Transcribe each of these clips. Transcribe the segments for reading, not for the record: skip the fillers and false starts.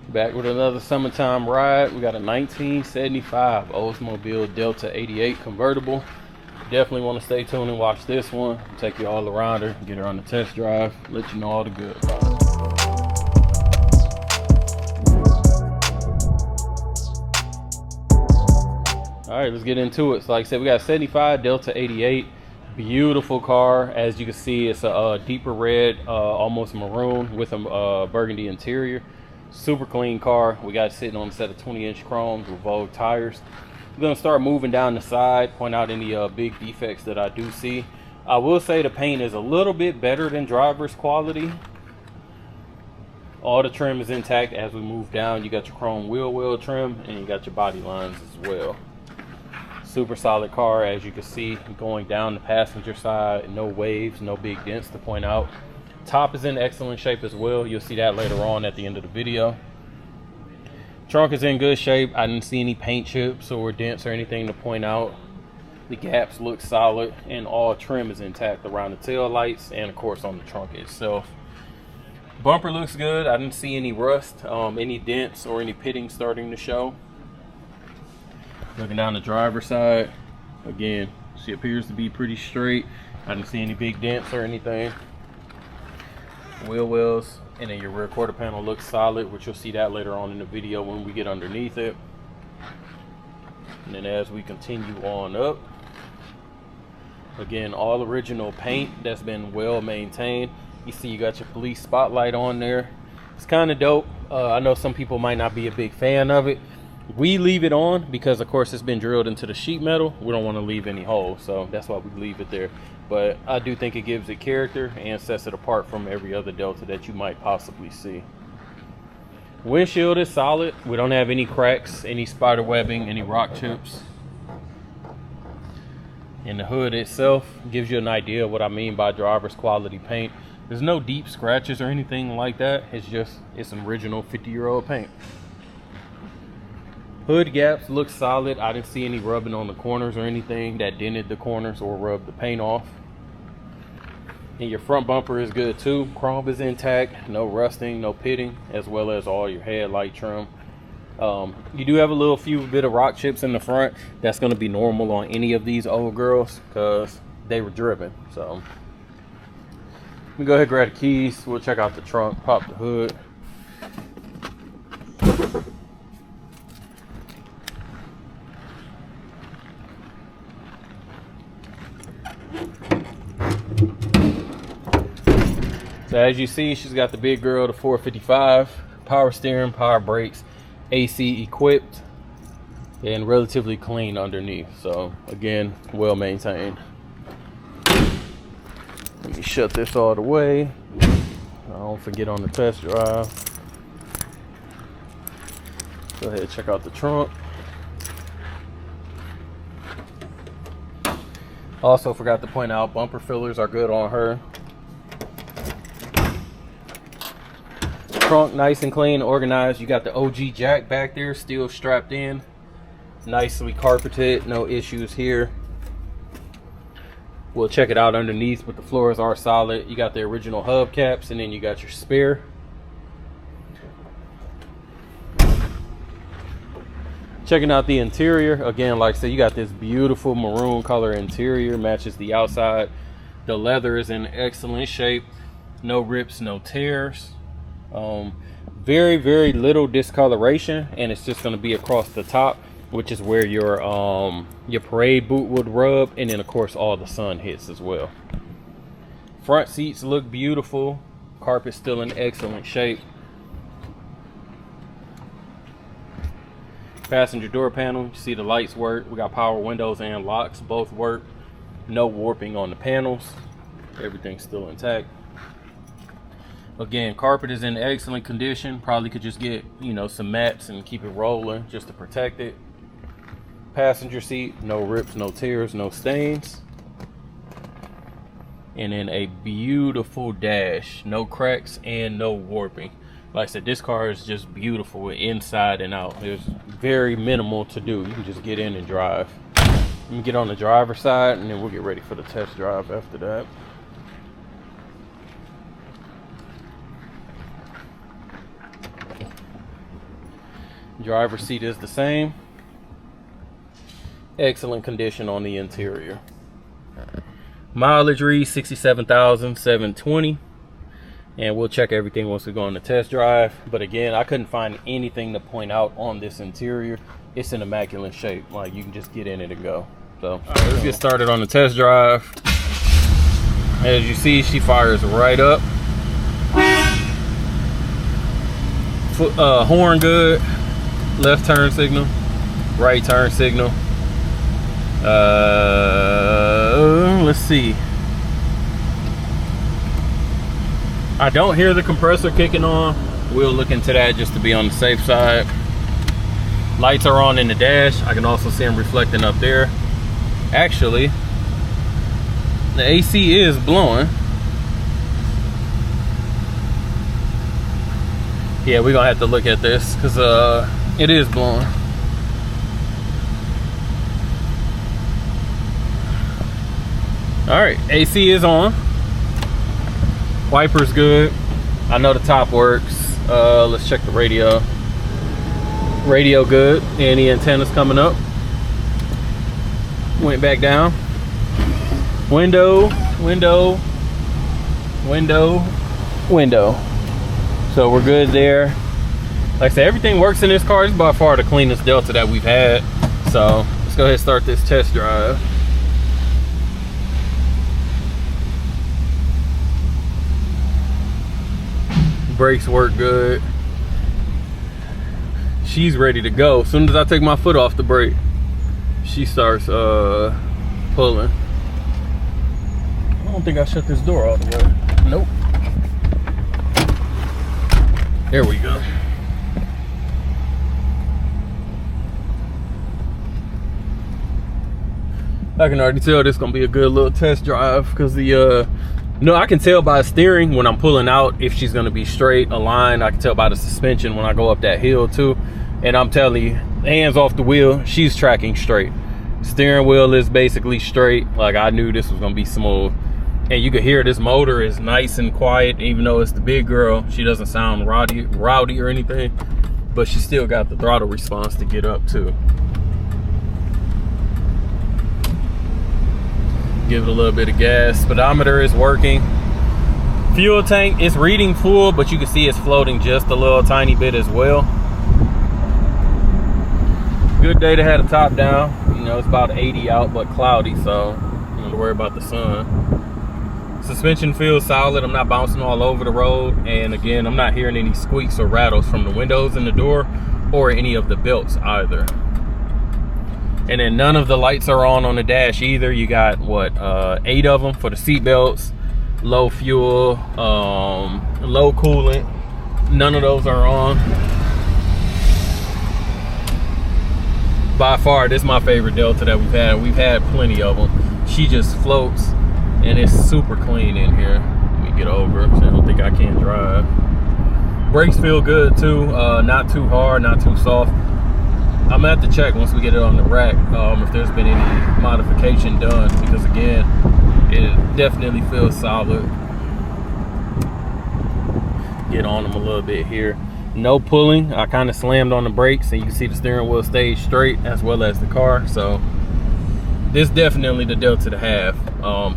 Back with another summertime ride. We got a 1975 Oldsmobile Delta 88 convertible. Definitely want to stay tuned and watch this one. Take you all around her, get her on the test drive, let you know all the good about it. All right, let's get into it. So like I said, we got a 75 Delta 88. Beautiful car. As you can see, it's a deeper red, almost maroon with a burgundy interior. Super clean car. We got it sitting on a set of 20-inch chromes with Vogue tires. I'm gonna start moving down the side, point out any big defects that I do see. I will say the paint is a little bit better than driver's quality. All the trim is intact. As we move down, you got your chrome wheel well trim and you got your body lines as well. Super solid car. As you can see, going down the passenger side, no waves, no big dents to point out. Top is in excellent shape as well. You'll see that later on at the end of the video. Trunk is in good shape. I didn't see any paint chips or dents or anything to point out. The gaps look solid and all trim is intact around the tail lights and of course on the trunk itself. Bumper looks good. I didn't see any rust, any dents or any pitting starting to show. Looking down the driver's side, again, she appears to be pretty straight. I didn't see any big dents or anything. Wheel wells and then your rear quarter panel looks solid, which you'll see that later on in the video when we get underneath it. And then as we continue on up, again, all original paint that's been well maintained. You see you got your police spotlight on there. It's kind of dope. I know some people might not be a big fan of it. We leave it on because of course it's been drilled into the sheet metal. We don't want to leave any holes, so that's why we leave it there. But I do think it gives it character and sets it apart from every other Delta that you might possibly see. Windshield is solid. We don't have any cracks, any spider webbing, any rock chips. And the hood itself gives you an idea of what I mean by driver's quality paint. There's no deep scratches or anything like that. It's an original 50-year-old paint. Hood gaps look solid. I didn't see any rubbing on the corners or anything that dented the corners or rubbed the paint off. And your front bumper is good too. Chrome is intact, no rusting, no pitting, as well as all your headlight trim. You do have a few bit of rock chips in the front. That's going to be normal on any of these old girls because they were driven. So let me go ahead and grab the keys. We'll check out the trunk, pop the hood. So as you see, she's got the big girl, the 455, power steering, power brakes, AC equipped, and relatively clean underneath. So again, well maintained. Let me shut this all the way. I don't forget on the test drive. Go ahead and check out the trunk. Also forgot to point out, bumper fillers are good on her. Trunk nice and clean, organized. You got the OG jack back there still strapped in, nicely carpeted, no issues here. We'll check it out underneath, but the floors are solid. You got the original hubcaps and then you got your spare. Checking out the interior, again, like I said, you got this beautiful maroon color interior, matches the outside. The leather is in excellent shape, no rips, no tears. Very little discoloration, and it's just going to be across the top, which is where your parade boot would rub, and then of course all the sun hits as well. Front seats look beautiful. Carpet's still in excellent shape. Passenger door panel, you see the lights work. We got power windows and locks, both work. No warping on the panels. Everything's still intact. Again, carpet is in excellent condition. Probably could just get, some mats and keep it rolling just to protect it. Passenger seat, no rips, no tears, no stains. And then a beautiful dash, no cracks and no warping. Like I said, this car is just beautiful inside and out. There's very minimal to do. You can just get in and drive. Let me get on the driver's side and then we'll get ready for the test drive after that. Driver's seat is the same. Excellent condition on the interior. Mileage reads 67,720. And we'll check everything once we go on the test drive. But again, I couldn't find anything to point out on this interior. It's in immaculate shape. Like, you can just get in it and go. So, all right, let's get started on the test drive. As you see, she fires right up. Horn good. Left turn signal. Right turn signal. Let's see. I don't hear the compressor kicking on. We'll look into that just to be on the safe side. Lights are on in the dash. I can also see them reflecting up there. Actually, the AC is blowing. Yeah, we're gonna have to look at this because it is blowing. All right, AC is on. Wipers good. I know the top works. Let's check the radio. Radio good. Any antennas coming up. Went back down. Window, window, window, window. So we're good there. Like I said, everything works in this car. It's by far the cleanest Delta that we've had. So let's go ahead and start this test drive. Brakes work good. She's ready to go. As soon as I take my foot off the brake, she starts pulling. I don't think I shut this door all the way. Nope. There we go. I can already tell this is gonna be a good little test drive because the no, I can tell by steering when I'm pulling out if she's gonna be straight, aligned. I can tell by the suspension when I go up that hill too. And I'm telling you, hands off the wheel, she's tracking straight. Steering wheel is basically straight. Like, I knew this was gonna be smooth. And you can hear this motor is nice and quiet, even though it's the big girl. She doesn't sound rowdy or anything, but she still got the throttle response to get up too. Give it a little bit of gas. Speedometer is working. Fuel tank is reading full, but you can see it's floating just a little tiny bit as well. Good day to have the top down. You know, it's about 80 out, but cloudy, so you don't have to worry about the sun. Suspension feels solid. I'm not bouncing all over the road. And again, I'm not hearing any squeaks or rattles from the windows in the door or any of the belts either. And then none of the lights are on the dash either. You got what, 8 of them for the seat belts. Low fuel, low coolant. None of those are on. By far, this is my favorite Delta that we've had. We've had plenty of them. She just floats, and it's super clean in here. Let me get over, so I don't think I can't drive. Brakes feel good too. Not too hard, not too soft. I'm gonna have to check once we get it on the rack if there's been any modification done, because again, it definitely feels solid. Get on them a little bit here. No pulling. I kind of slammed on the brakes, and you can see the steering wheel stays straight as well as the car. So this is definitely the Delta to have.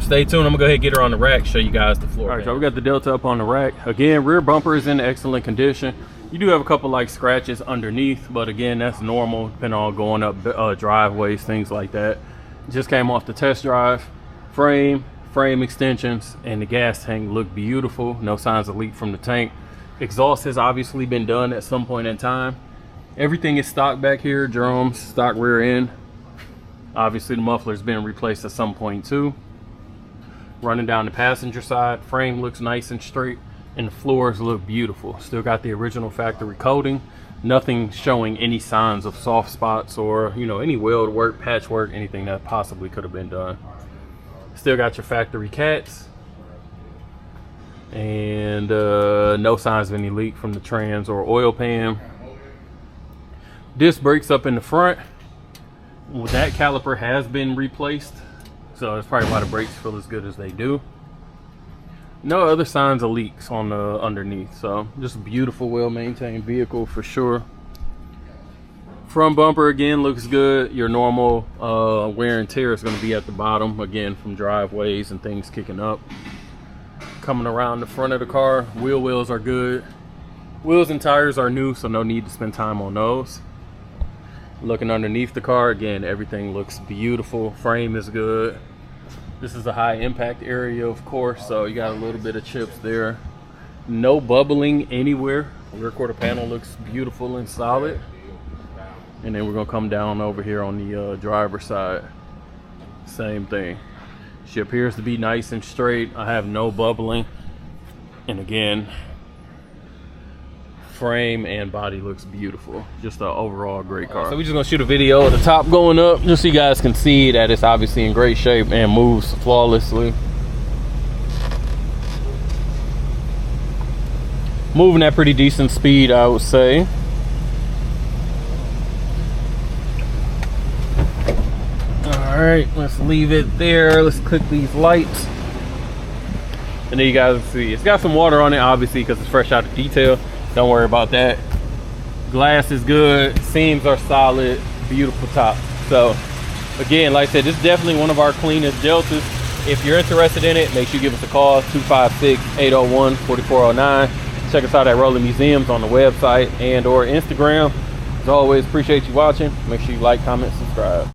Stay tuned. I'm gonna go ahead and get her on the rack, show you guys the floor. All right, so we got the Delta up on the rack. Again, rear bumper is in excellent condition. You do have a couple like scratches underneath, but again, that's normal depending on going up driveways, things like that. Just came off the test drive. Frame extensions, and the gas tank look beautiful. No signs of leak from the tank. Exhaust has obviously been done at some point in time. Everything is stock back here. Drums, stock rear end. Obviously the muffler's been replaced at some point too. Running down the passenger side, frame looks nice and straight, and the floors look beautiful. Still got the original factory coating. Nothing showing any signs of soft spots or, you know, any weld work, patchwork, anything that possibly could have been done. Still got your factory cats, and no signs of any leak from the trans or oil pan. Disc brakes up in the front. Well, that caliper has been replaced, so that's probably why the brakes feel as good as they do. No other signs of leaks on the underneath, so just a beautiful, well-maintained vehicle for sure. Front bumper again looks good. Your normal wear and tear is going to be at the bottom again from driveways and things kicking up. Coming around the front of the car, wheel wells are good. Wheels and tires are new, so no need to spend time on those. Looking underneath the car, again, everything looks beautiful. Frame is good. This is a high impact area, of course, so you got a little bit of chips there. No bubbling anywhere. Rear quarter panel looks beautiful and solid. And then we're gonna come down over here on the driver's side. Same thing. She appears to be nice and straight. I have no bubbling. And again, frame and body looks beautiful. Just an overall great car. So we're just gonna shoot a video of the top going up just so you guys can see that it's obviously in great shape and moves flawlessly. Moving at pretty decent speed, I would say. All right, let's leave it there. Let's click these lights. And then you guys can see it's got some water on it, obviously, because it's fresh out of detail. Don't worry about that. Glass is good, seams are solid, beautiful top. So again, like I said, this is definitely one of our cleanest Deltas. If you're interested in it, make sure you give us a call, 256-801-4409. Check us out at Rolling Museums on the website and or Instagram. As always, appreciate you watching. Make sure you like, comment, subscribe.